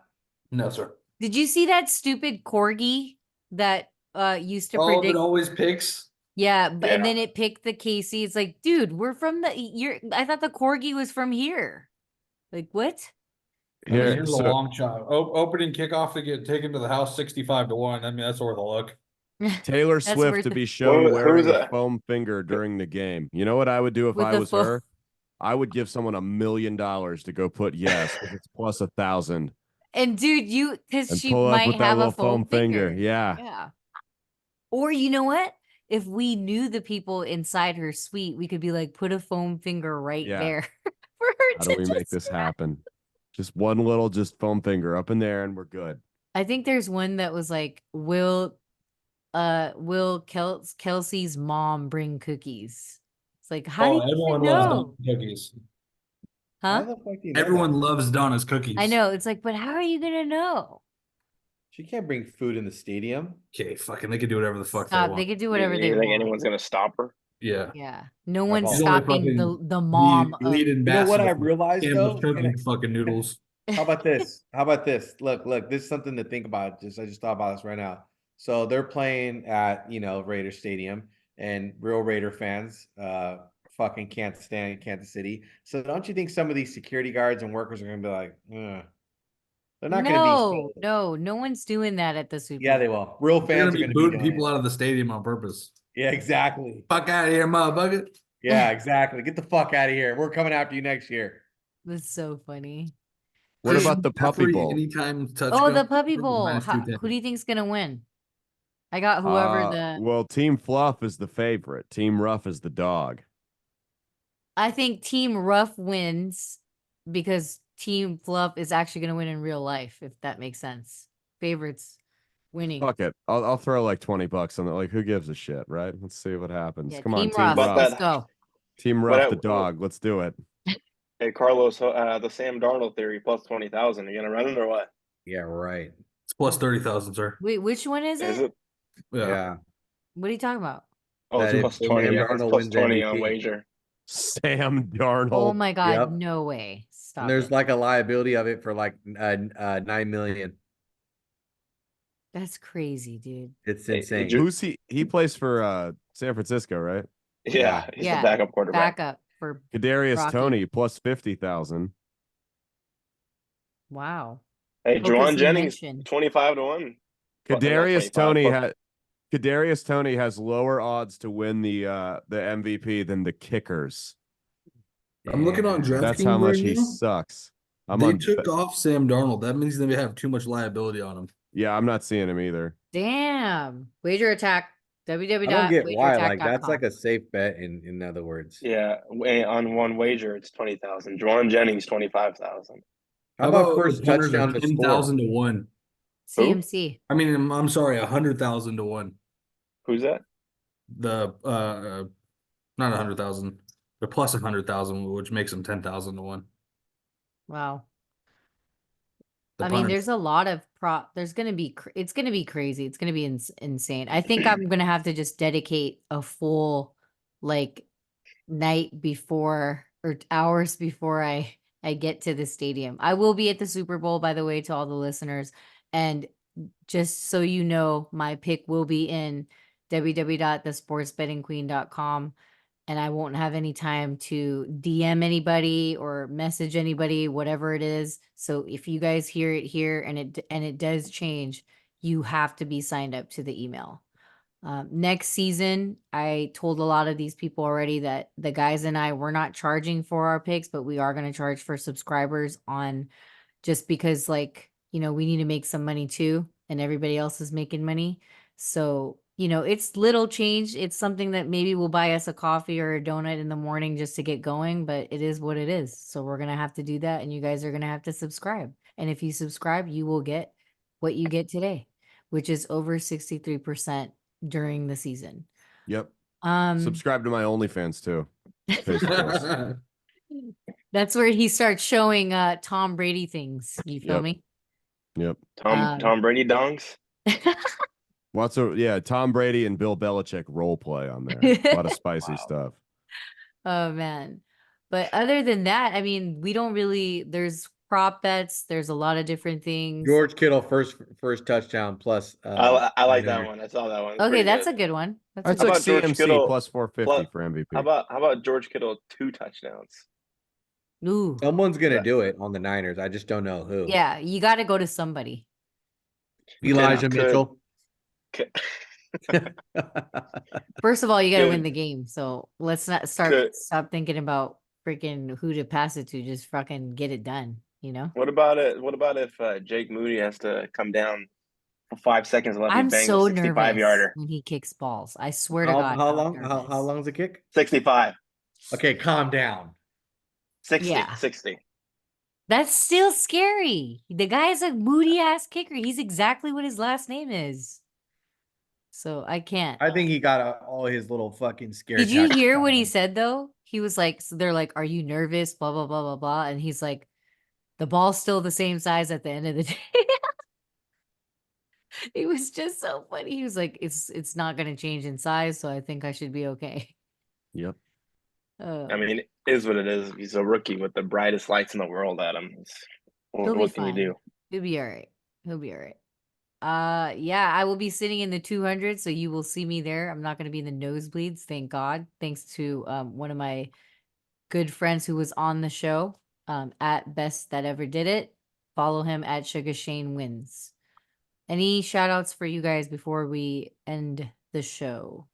[SPEAKER 2] No, sir.
[SPEAKER 1] Did you see that stupid corgi that used to
[SPEAKER 2] Oh,
[SPEAKER 1] predict?
[SPEAKER 2] it always picks.
[SPEAKER 1] Yeah, but and
[SPEAKER 5] Yeah.
[SPEAKER 1] then it picked the KC. It's like, dude, we're from I thought the corgi was from here. Like, what?
[SPEAKER 2] I mean,
[SPEAKER 3] Here,
[SPEAKER 2] here's a
[SPEAKER 3] so-
[SPEAKER 2] long shot. Opening kickoff to get taken to the house 65-1. I mean, that's worth a look.
[SPEAKER 3] Taylor
[SPEAKER 1] That's
[SPEAKER 3] Swift
[SPEAKER 1] worth
[SPEAKER 3] to
[SPEAKER 1] it.
[SPEAKER 3] be shown
[SPEAKER 5] Who-
[SPEAKER 3] wearing
[SPEAKER 5] who's
[SPEAKER 3] a
[SPEAKER 5] that?
[SPEAKER 3] foam finger during the game. You know what I would do if
[SPEAKER 1] With
[SPEAKER 3] I
[SPEAKER 1] the
[SPEAKER 3] was
[SPEAKER 1] foam-
[SPEAKER 3] her? I would give someone $1 million to go put yes, 'cause it's plus 1,000,
[SPEAKER 1] And dude, because
[SPEAKER 3] and
[SPEAKER 1] she
[SPEAKER 3] pull up
[SPEAKER 1] might
[SPEAKER 3] with that
[SPEAKER 1] have a
[SPEAKER 3] little
[SPEAKER 1] foam finger.
[SPEAKER 3] Yeah.
[SPEAKER 1] Yeah. Or you know what? If we knew the people inside her suite, we could be like, put a foam finger right
[SPEAKER 3] Yeah.
[SPEAKER 1] there for her
[SPEAKER 3] How
[SPEAKER 1] to
[SPEAKER 3] do we make
[SPEAKER 1] just
[SPEAKER 3] this
[SPEAKER 1] grab.
[SPEAKER 3] happen? Just one little foam finger up in there and we're good.
[SPEAKER 1] I think there's one that was like, will Kelsey's mom bring cookies? It's like, how do you
[SPEAKER 2] everyone
[SPEAKER 1] even
[SPEAKER 2] loves
[SPEAKER 1] know?
[SPEAKER 2] Donna's cookies.
[SPEAKER 4] How
[SPEAKER 1] Huh?
[SPEAKER 4] the fuck do you know
[SPEAKER 2] Everyone
[SPEAKER 4] that?
[SPEAKER 2] loves Donna's cookies.
[SPEAKER 1] I know. It's like, but how are you gonna know?
[SPEAKER 4] She can't bring food in the stadium.
[SPEAKER 2] Okay, fucking, they can do whatever the fuck
[SPEAKER 1] Stop.
[SPEAKER 2] they
[SPEAKER 1] They
[SPEAKER 2] want.
[SPEAKER 1] could do whatever
[SPEAKER 5] you
[SPEAKER 1] they
[SPEAKER 5] think
[SPEAKER 1] want.
[SPEAKER 5] anyone's gonna stop her?
[SPEAKER 2] Yeah.
[SPEAKER 1] Yeah. No one's
[SPEAKER 4] She's
[SPEAKER 2] only
[SPEAKER 1] stopping the
[SPEAKER 2] fucking
[SPEAKER 1] mom of
[SPEAKER 2] lead
[SPEAKER 4] You know
[SPEAKER 2] ambassador
[SPEAKER 4] what I
[SPEAKER 2] for
[SPEAKER 4] realized
[SPEAKER 2] Campbell's
[SPEAKER 4] though?
[SPEAKER 2] cooking fucking noodles.
[SPEAKER 4] How about this? How about this? Look, this is something to think about. I just thought about this right now. So they're playing at Raider Stadium, and real Raider fans fucking can't stand Kansas City. So don't you think some of these security guards and workers are gonna be like, they're not gonna be
[SPEAKER 1] no one's doing that at the Super
[SPEAKER 4] Yeah, they
[SPEAKER 1] Bowl.
[SPEAKER 4] will. Real
[SPEAKER 2] They're
[SPEAKER 4] fans
[SPEAKER 2] gonna
[SPEAKER 4] are
[SPEAKER 2] be
[SPEAKER 4] gonna
[SPEAKER 2] booting
[SPEAKER 4] doing
[SPEAKER 2] people
[SPEAKER 4] it.
[SPEAKER 2] out of the stadium on purpose.
[SPEAKER 4] Yeah, exactly.
[SPEAKER 2] Fuck out of here, motherfucker.
[SPEAKER 4] Yeah, exactly. Get the fuck out of here. We're coming after you next year.
[SPEAKER 1] That's so funny.
[SPEAKER 3] What about the Puppy
[SPEAKER 2] Free
[SPEAKER 3] Bowl?
[SPEAKER 2] anytime touchdown.
[SPEAKER 1] Oh, the Puppy Bowl.
[SPEAKER 2] minus
[SPEAKER 1] Who
[SPEAKER 2] 210.
[SPEAKER 1] do you think's gonna win? I got whoever the.
[SPEAKER 3] Well, Team Fluff is the favorite. Team Rough is the dog.
[SPEAKER 1] I think Team Rough wins because Team Fluff is actually going to win in real life, if that makes sense. Favorites winning.
[SPEAKER 3] Fuck it. I'll throw like $20 on it. Like, who gives a shit, right? Let's see what happens.
[SPEAKER 1] Yeah,
[SPEAKER 3] Come on,
[SPEAKER 1] Team
[SPEAKER 3] Team
[SPEAKER 1] Rough.
[SPEAKER 5] About
[SPEAKER 3] Rough.
[SPEAKER 1] Let's
[SPEAKER 5] that-
[SPEAKER 1] go.
[SPEAKER 3] Team
[SPEAKER 5] What
[SPEAKER 3] Rough
[SPEAKER 5] I-
[SPEAKER 3] the dog. Let's do it.
[SPEAKER 5] Hey, Carlos, the Sam Darnold theory plus 20,000. Are you gonna run it or what?
[SPEAKER 4] Yeah, right.
[SPEAKER 2] It's plus 30,000, sir.
[SPEAKER 1] Wait, which one is
[SPEAKER 5] Is
[SPEAKER 1] it?
[SPEAKER 5] it?
[SPEAKER 4] Yeah.
[SPEAKER 1] What are you talking about?
[SPEAKER 5] Oh, it's
[SPEAKER 4] That if
[SPEAKER 5] plus
[SPEAKER 4] Sam
[SPEAKER 5] 20. Yeah, it's
[SPEAKER 4] Darnold
[SPEAKER 5] plus
[SPEAKER 4] wins
[SPEAKER 5] 20 on
[SPEAKER 4] MVP.
[SPEAKER 5] wager.
[SPEAKER 3] Sam Darnold.
[SPEAKER 1] Oh my God,
[SPEAKER 4] Yep.
[SPEAKER 1] no way. Stop
[SPEAKER 4] And there's
[SPEAKER 1] it.
[SPEAKER 4] like a liability of it for like 9 million.
[SPEAKER 1] That's crazy, dude.
[SPEAKER 4] It's
[SPEAKER 5] Hey,
[SPEAKER 4] insane.
[SPEAKER 3] Who's he? He plays for San Francisco, right?
[SPEAKER 5] Yeah, he's
[SPEAKER 1] Yeah,
[SPEAKER 5] the backup quarterback.
[SPEAKER 1] Backup for
[SPEAKER 3] Kadarius
[SPEAKER 1] Rocky.
[SPEAKER 3] Tony plus 50,000.
[SPEAKER 1] wow.
[SPEAKER 5] Hey,
[SPEAKER 1] Oh, 'cause
[SPEAKER 5] Juwan
[SPEAKER 1] he
[SPEAKER 5] Jennings,
[SPEAKER 1] mentioned-
[SPEAKER 5] 25 to 1. Well, not
[SPEAKER 3] Kadarius
[SPEAKER 5] 25,
[SPEAKER 3] Tony
[SPEAKER 5] plus-
[SPEAKER 3] had Kadarius Tony has lower odds to win the MVP than the kickers.
[SPEAKER 2] I'm looking on
[SPEAKER 4] Damn.
[SPEAKER 3] That's
[SPEAKER 2] DraftKings
[SPEAKER 3] how much
[SPEAKER 2] right
[SPEAKER 3] he
[SPEAKER 2] now.
[SPEAKER 3] sucks. I'm
[SPEAKER 2] They
[SPEAKER 3] on.
[SPEAKER 2] took off Sam Darnold. That means they have too much liability on him.
[SPEAKER 3] Yeah, I'm not seeing him either.
[SPEAKER 1] Damn. Wager attack.
[SPEAKER 4] I don't get why. Like that's like
[SPEAKER 1] www.wagerattack.com.
[SPEAKER 4] a safe bet in other words.
[SPEAKER 5] Yeah, on one wager, it's 20,000. Juwan Jennings, 25,000.
[SPEAKER 4] How about first
[SPEAKER 2] the Hunters
[SPEAKER 4] touchdown
[SPEAKER 2] are
[SPEAKER 4] to
[SPEAKER 2] 10,000
[SPEAKER 4] score?
[SPEAKER 2] to 1?
[SPEAKER 1] CMC.
[SPEAKER 2] I mean, I'm sorry, 100,000 to 1.
[SPEAKER 5] Who's that?
[SPEAKER 2] The not 100,000. They're plus 100,000, which makes them 10,000 to 1.
[SPEAKER 1] Wow.
[SPEAKER 2] The
[SPEAKER 1] I mean,
[SPEAKER 2] punters.
[SPEAKER 1] there's a lot of there's going to be, it's going to be crazy. It's going to be insane. I think I'm going to have to just dedicate a full like night before or hours before I get to the stadium. I will be at the Super Bowl, by the way, to all the listeners. And just so you know, my pick will be in www.thesportsbettingqueen.com. And I won't have any time to DM anybody or message anybody, whatever it is. So if you guys hear it here and it does change, you have to be signed up to the email. Next season, I told a lot of these people already that the guys and I, we're not charging for our picks, but we are going to charge for subscribers on just because like, we need to make some money too, and everybody else is making money. So, it's little change. It's something that maybe will buy us a coffee or a donut in the morning just to get going, but it is what it is. So we're going to have to do that, and you guys are going to have to subscribe. And if you subscribe, you will get what you get today, which is over 63% during the season.
[SPEAKER 3] Yep. Subscribe to my OnlyFans too. Face to face.
[SPEAKER 1] That's where he starts showing Tom Brady things. You feel
[SPEAKER 3] Yep.
[SPEAKER 1] me?
[SPEAKER 3] Yep.
[SPEAKER 5] Tom Brady dongs.
[SPEAKER 3] Tom Brady and Bill Belichick role play on there. A lot of spicy
[SPEAKER 5] Wow.
[SPEAKER 3] stuff.
[SPEAKER 1] Oh man. But other than that, I mean, we don't really, there's prop bets, there's a lot of different things.
[SPEAKER 4] George Kittle first touchdown plus.
[SPEAKER 5] I like that
[SPEAKER 4] 900.
[SPEAKER 5] one. I saw that one. It's
[SPEAKER 1] Okay,
[SPEAKER 5] pretty
[SPEAKER 1] that's
[SPEAKER 5] good.
[SPEAKER 1] a good one. That's
[SPEAKER 3] I
[SPEAKER 1] a
[SPEAKER 3] took
[SPEAKER 5] about George
[SPEAKER 3] CMC
[SPEAKER 5] Kittle
[SPEAKER 3] plus 450
[SPEAKER 5] plus-
[SPEAKER 3] for MVP.
[SPEAKER 5] How about George Kittle 2 touchdowns?
[SPEAKER 1] Ooh.
[SPEAKER 4] Someone's gonna do it on the Niners. I just don't know who.
[SPEAKER 1] Yeah, you got to go to somebody.
[SPEAKER 4] Elijah
[SPEAKER 5] Could-
[SPEAKER 4] Mitchell.
[SPEAKER 1] First of all, you got to
[SPEAKER 5] Good.
[SPEAKER 1] win the game. So let's not
[SPEAKER 5] Good.
[SPEAKER 1] stop thinking about freaking who to pass it to. Just fucking get it done,
[SPEAKER 5] What about it? What about if Jake Moody has to come down for 5 seconds and let me
[SPEAKER 1] I'm
[SPEAKER 5] bang
[SPEAKER 1] so
[SPEAKER 5] a 65
[SPEAKER 1] nervous
[SPEAKER 5] yarder?
[SPEAKER 1] when he kicks balls. I swear to God.
[SPEAKER 4] How
[SPEAKER 1] I'm
[SPEAKER 4] long? How
[SPEAKER 1] nervous.
[SPEAKER 4] long's the kick?
[SPEAKER 5] 65,
[SPEAKER 4] Okay, calm down.
[SPEAKER 5] 60,
[SPEAKER 1] Yeah.
[SPEAKER 5] 60.
[SPEAKER 1] That's still scary. The guy is a moody ass kicker. He's exactly what his last name is. So I can't.
[SPEAKER 4] I think he got all his little fucking scare.
[SPEAKER 1] Did you
[SPEAKER 4] tactics
[SPEAKER 1] hear what he
[SPEAKER 4] down.
[SPEAKER 1] said though? He was like, so they're like, "Are you nervous?" Blah blah blah blah blah, and he's like, "The ball's still the same size at the end of the day." It was just so funny. He was like, "It's not going to change in size, so I think I should be okay."
[SPEAKER 3] Yep.
[SPEAKER 5] I mean, it is what it is. He's a rookie with the brightest lights in the world at him.
[SPEAKER 1] He'll be
[SPEAKER 5] What can you
[SPEAKER 1] fine.
[SPEAKER 5] do?
[SPEAKER 1] He'll be all right. He'll be all right. Yeah, I will be sitting in the 200, so you will see me there. I'm not going to be in the nosebleeds, thank God. Thanks to one of my good friends who was on the show, at Best That Ever Did It. Follow him at Sugar Shane Wins. Any shout outs for you guys before we end the show?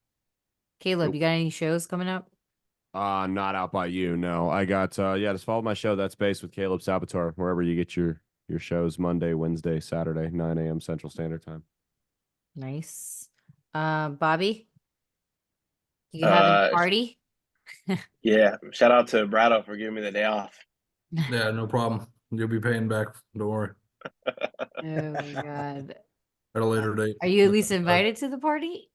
[SPEAKER 1] Caleb,
[SPEAKER 3] Nope.
[SPEAKER 1] you got any shows coming up?
[SPEAKER 3] Not out by you. No, I got, just follow my show. That's Based with Caleb Salvatore, wherever you get your shows Monday, Wednesday, Saturday, 9 a.m. Central Standard Time.
[SPEAKER 1] Nice. Bobby, you having a party?
[SPEAKER 5] Yeah. Shout out to Brado for giving me the day off.
[SPEAKER 2] Yeah, no problem. You'll be paying back. Don't worry.
[SPEAKER 1] Oh my God.
[SPEAKER 2] At a later date.
[SPEAKER 1] Are you at least invited to the party?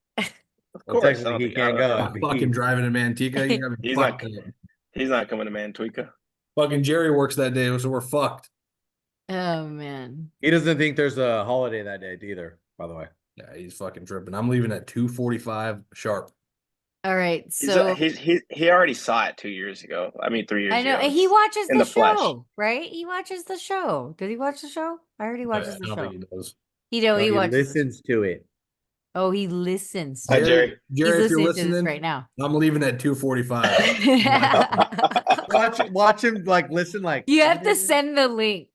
[SPEAKER 5] Of
[SPEAKER 4] Well,
[SPEAKER 5] course. I
[SPEAKER 4] technically,
[SPEAKER 5] don't
[SPEAKER 4] he
[SPEAKER 5] think-
[SPEAKER 4] can't
[SPEAKER 5] I
[SPEAKER 4] go.
[SPEAKER 5] don't know.
[SPEAKER 2] Fucking driving to Manteca. You gotta be
[SPEAKER 5] He's
[SPEAKER 2] fucked
[SPEAKER 5] not-
[SPEAKER 2] up.
[SPEAKER 5] He's not coming to Manteca.
[SPEAKER 2] Fucking Jerry works that day, so we're fucked.
[SPEAKER 1] Oh man.
[SPEAKER 4] He doesn't think there's a holiday that day either, by the way.
[SPEAKER 2] Yeah, he's fucking tripping. I'm leaving at 2:45 sharp.
[SPEAKER 1] All right. So
[SPEAKER 5] He already saw it 2 years ago. I mean, 3 years
[SPEAKER 1] I know
[SPEAKER 5] ago.
[SPEAKER 1] and he watches
[SPEAKER 5] in
[SPEAKER 1] the
[SPEAKER 5] the flesh.
[SPEAKER 1] show, right? He watches the show. Did he watch the show? I heard he watches
[SPEAKER 2] I
[SPEAKER 1] the
[SPEAKER 2] don't
[SPEAKER 1] show.
[SPEAKER 2] think he does.
[SPEAKER 1] He don't.
[SPEAKER 4] No,
[SPEAKER 1] He
[SPEAKER 4] he
[SPEAKER 1] watches.
[SPEAKER 4] listens to it.
[SPEAKER 1] Oh, he listens.
[SPEAKER 5] Hi, Jerry.
[SPEAKER 2] Jerry,
[SPEAKER 1] He's
[SPEAKER 2] if you're
[SPEAKER 1] listening to this
[SPEAKER 2] listening,
[SPEAKER 1] right now.
[SPEAKER 2] I'm leaving at 2:45.
[SPEAKER 4] Watch him like listen like
[SPEAKER 1] You have to send the link.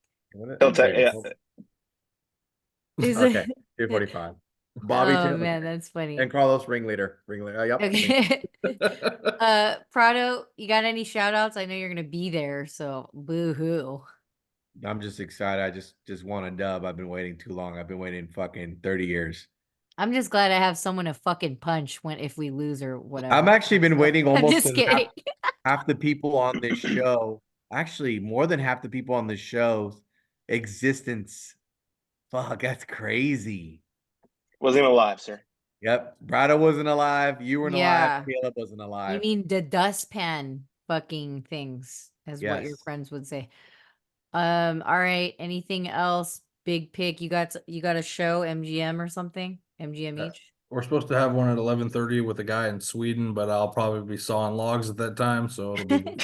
[SPEAKER 5] He'll tell- yeah.
[SPEAKER 1] Is
[SPEAKER 4] Okay,
[SPEAKER 1] it?
[SPEAKER 4] 2:45. Bobby
[SPEAKER 1] Oh
[SPEAKER 4] too.
[SPEAKER 1] man, that's funny.
[SPEAKER 4] And Carlos ringleader. Yep.
[SPEAKER 1] Okay. Prado, you got any shout outs? I know you're gonna be there, so boo-hoo.
[SPEAKER 4] I'm just excited. I just want a dub. I've been waiting too long. I've been waiting fucking 30 years.
[SPEAKER 1] I'm just glad I have someone to fucking punch when if we lose or whatever.
[SPEAKER 4] I'm actually been waiting
[SPEAKER 1] I'm
[SPEAKER 4] almost
[SPEAKER 1] just
[SPEAKER 4] to
[SPEAKER 1] kidding.
[SPEAKER 4] half the people on this show. Actually, more than half the people on this show's existence. Fuck, that's crazy.
[SPEAKER 5] Wasn't even alive, sir.
[SPEAKER 4] Yep. Brado wasn't alive. You weren't
[SPEAKER 1] Yeah.
[SPEAKER 4] alive. Caleb wasn't
[SPEAKER 1] You
[SPEAKER 4] alive.
[SPEAKER 1] mean the dustpan fucking things, as what your
[SPEAKER 4] Yes.
[SPEAKER 1] friends would say. All right. Anything else? Big pick. You got a show, MGM or something? MGM
[SPEAKER 2] Yeah.
[SPEAKER 1] each?
[SPEAKER 2] We're supposed to have one at 11:30 with a guy in Sweden, but I'll probably be sawing logs at that time, so it'll be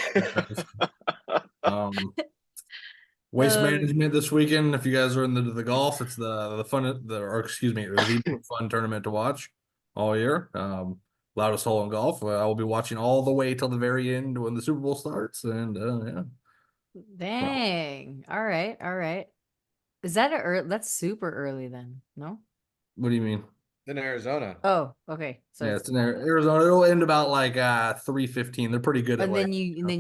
[SPEAKER 2] waste management this weekend. If you guys are into the golf, it's the fun tournament to watch all year. Loudest hole in golf. I will be watching all the way till the very end when the Super Bowl starts, and yeah.
[SPEAKER 1] Dang. All right. All right. Is that that's super early then? No?
[SPEAKER 2] What do you mean?
[SPEAKER 4] In Arizona.
[SPEAKER 1] Oh, okay. So
[SPEAKER 2] Yeah, it's in Arizona. It'll end about like 3:15. They're pretty good at
[SPEAKER 1] and
[SPEAKER 2] like,
[SPEAKER 1] then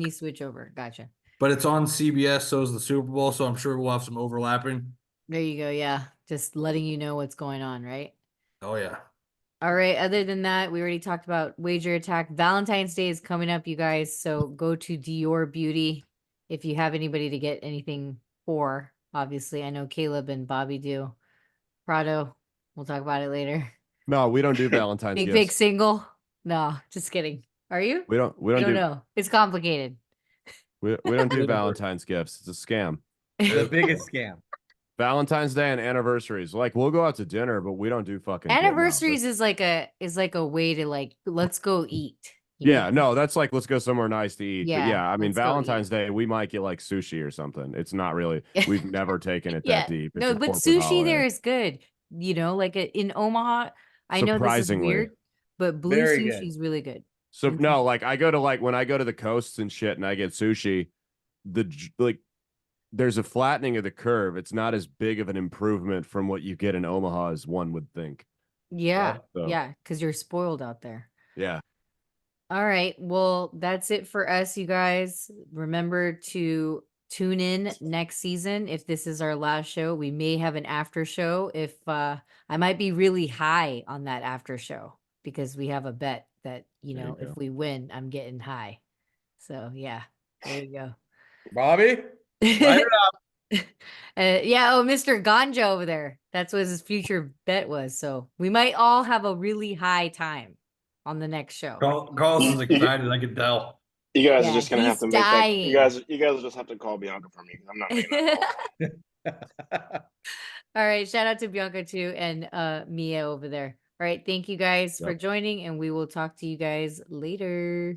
[SPEAKER 1] you switch over. Gotcha.
[SPEAKER 2] but it's on CBS, so is the Super Bowl, so I'm sure we'll have some overlapping.
[SPEAKER 1] There you go. Yeah. Just letting you know what's going on, right?
[SPEAKER 2] Oh yeah.
[SPEAKER 1] All right. Other than that, we already talked about Wager Attack. Valentine's Day is coming up, you guys. So go to Dior Beauty if you have anybody to get anything for. Obviously, I know Caleb and Bobby do. Prado, we'll talk about it later.
[SPEAKER 3] No, we don't do Valentine's
[SPEAKER 1] Big
[SPEAKER 3] gifts.
[SPEAKER 1] single? No, just kidding. Are you?
[SPEAKER 3] We don't
[SPEAKER 1] I
[SPEAKER 3] do
[SPEAKER 1] don't know. It's complicated.
[SPEAKER 3] we don't do Valentine's gifts. It's a scam.
[SPEAKER 4] The biggest scam.
[SPEAKER 3] Valentine's Day and anniversaries. Like we'll go out to dinner, but we don't do fucking
[SPEAKER 1] Anniversaries is like a way to like let's go eat. you
[SPEAKER 3] Yeah,
[SPEAKER 1] know?
[SPEAKER 3] no, that's like let's go somewhere nice to eat.
[SPEAKER 1] Yeah,
[SPEAKER 3] But yeah, I mean
[SPEAKER 1] let's go eat.
[SPEAKER 3] Valentine's Day we might get like sushi or something. It's not really. We've never taken it
[SPEAKER 1] Yeah.
[SPEAKER 3] that deep. It's
[SPEAKER 1] No,
[SPEAKER 3] a
[SPEAKER 1] but
[SPEAKER 3] corporate
[SPEAKER 1] sushi there
[SPEAKER 3] holiday.
[SPEAKER 1] is good. You know, like in Omaha. I know this is
[SPEAKER 3] Surprisingly.
[SPEAKER 1] weird, but blue
[SPEAKER 4] Very
[SPEAKER 1] sushi
[SPEAKER 4] good.
[SPEAKER 1] is really good.
[SPEAKER 3] So
[SPEAKER 1] Mhm.
[SPEAKER 3] no, like I go to like when I go to the coasts and shit and I get sushi, like there's a flattening of the curve. It's not as big of an improvement from what you get in Omaha as one would think.
[SPEAKER 1] Yeah,
[SPEAKER 3] So-
[SPEAKER 1] yeah, because you're spoiled out there.
[SPEAKER 3] Yeah.
[SPEAKER 1] All right. Well, that's it for us, you guys. Remember to tune in next season. If this is our last show, we may have an after show. If I might be really high on that after show because we have a bet that,
[SPEAKER 3] There you
[SPEAKER 1] if
[SPEAKER 3] go.
[SPEAKER 1] we win, I'm getting high. So yeah, there you go.
[SPEAKER 4] Bobby? Light it
[SPEAKER 1] Yeah, oh, Mr. Ganja over there. That's what his future bet was. So we might all have a really high time on the next show.
[SPEAKER 2] Carlos is excited. I can tell.
[SPEAKER 5] You guys
[SPEAKER 1] Yeah,
[SPEAKER 5] are just gonna have
[SPEAKER 1] he's
[SPEAKER 5] to make that. You
[SPEAKER 1] dying.
[SPEAKER 5] guys will just have to call Bianca for me. I'm not making that call.
[SPEAKER 1] All right, shout out to Bianca too and Mia over there. All right, thank you guys for
[SPEAKER 3] Yep.
[SPEAKER 1] joining, and we will talk to you guys later.